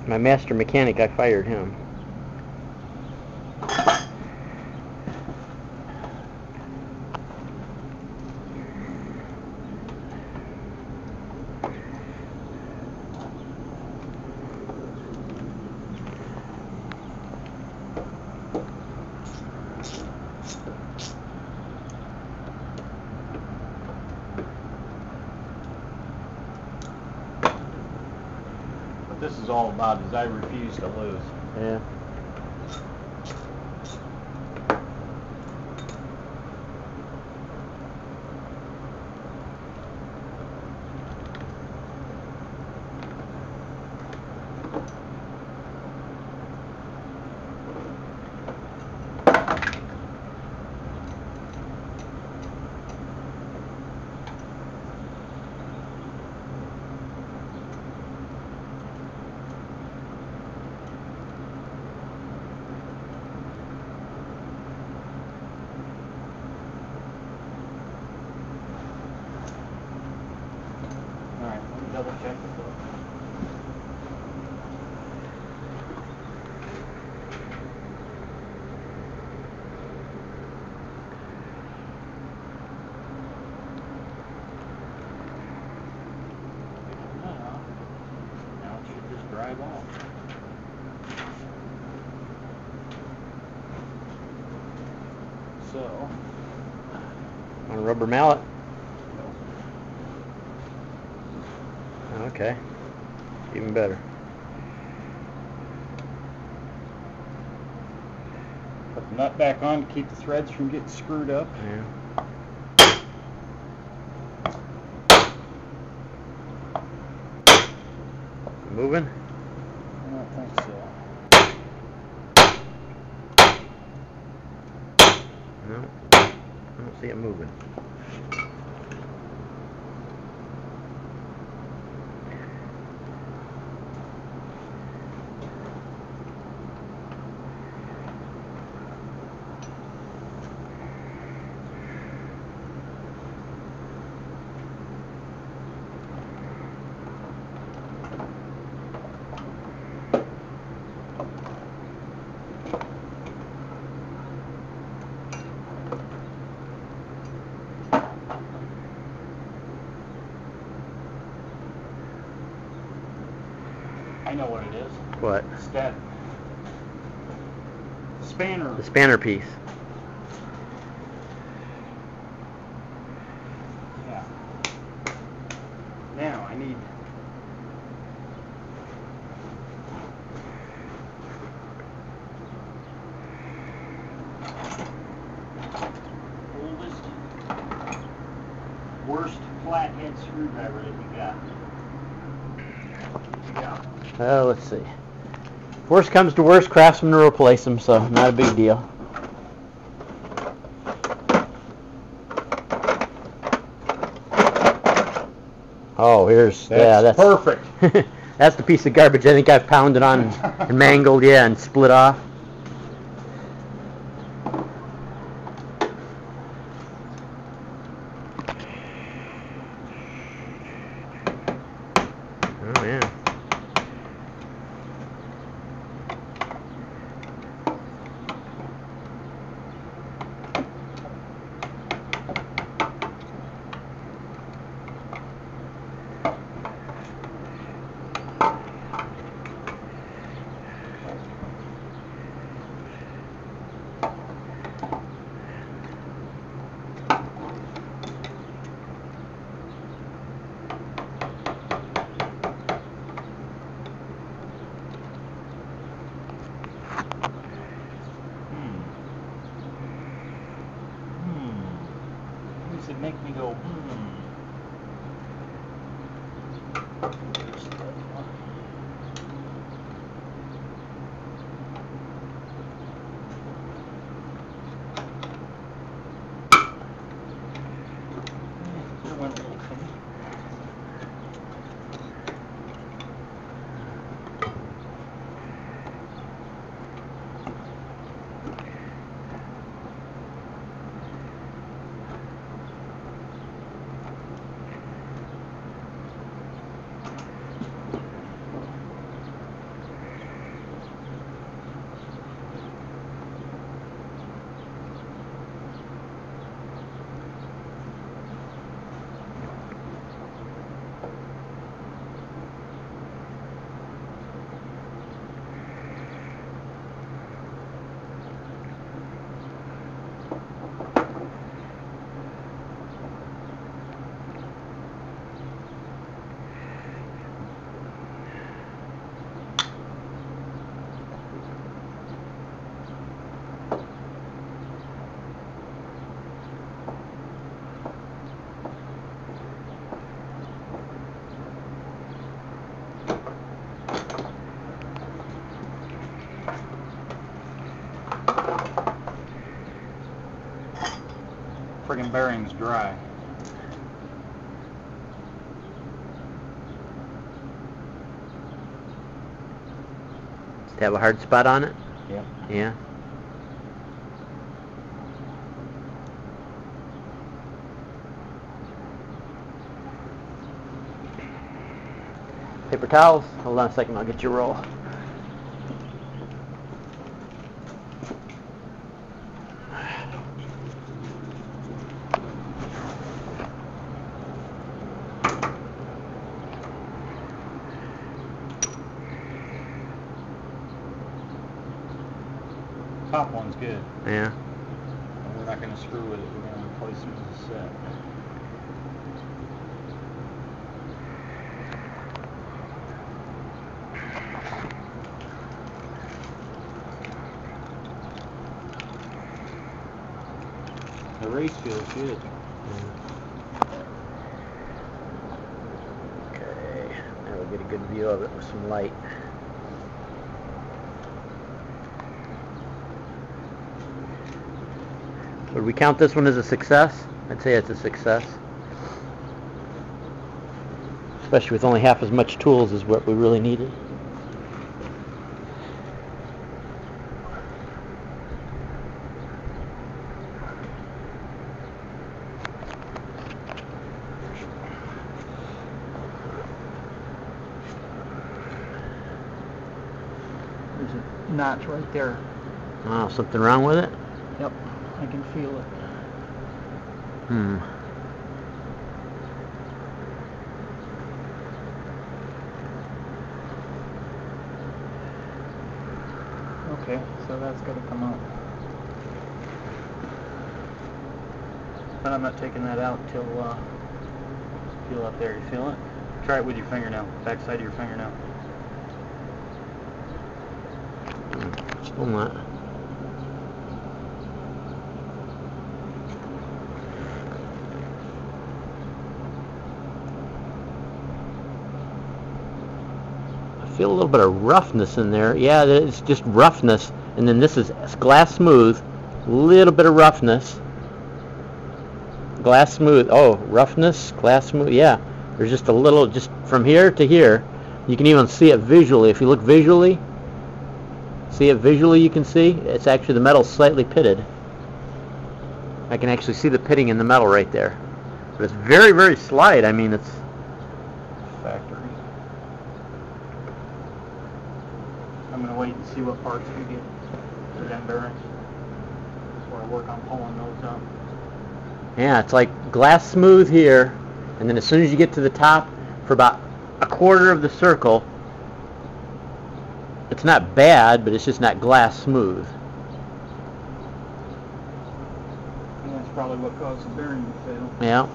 My master mechanic, I fired him. What this is all about is I refuse to lose. Yeah. Alright, let me double check the book. Now it should just drive off. So, On a rubber mallet? Okay. Even better. put the nut back on to keep the threads from getting screwed up. Yeah. Moving? I don't think so. No. I don't see it moving. I know what it is. What? It's that spanner. The spanner piece. Yeah. Now I need oldest, worst flathead screwdriver that you got. Yeah. Well, let's see. Worst comes to worst, Craftsman will replace them, so not a big deal. Oh, here's That's perfect. That's the piece of garbage I think I've pounded on and mangled, yeah, and split off. Oh yeah. It make me go, friggin' bearing's dry. Does it have a hard spot on it? Yep. Yeah. Paper towels. Hold on a second, I'll get your roll. Top one's good. Yeah. We're not going to screw with it. We're going to replace it with a set. The race feels good. Okay. Now we'll get a good view of it with some light. Would we count this one as a success? I'd say it's a success. Especially with only half as much tools as what we really needed. There's a notch right there. Oh, something wrong with it? Yep, I can feel it. Okay, so that's got to come out. But I'm not taking that out till feel up there. You feel it? Try it with your fingernail, back side of your fingernail. Still not. I feel a little bit of roughness in there. Yeah, it's just roughness. And then this is glass smooth. A little bit of roughness. Glass smooth. Oh, roughness, glass smooth. Yeah, there's just a little, just from here to here. You can even see it visually. If you look visually, you can see it's actually, the metal's slightly pitted. I can actually see the pitting in the metal right there. But it's very, very slight. I mean, it's Factory. I'm going to wait and see what parts we get for them bearings before I work on pulling those up. yeah, it's like glass smooth here, and then as soon as you get to the top, for about a quarter of the circle, it's not bad, but it's just not glass smooth. And that's probably what caused the bearing to fail. Yeah.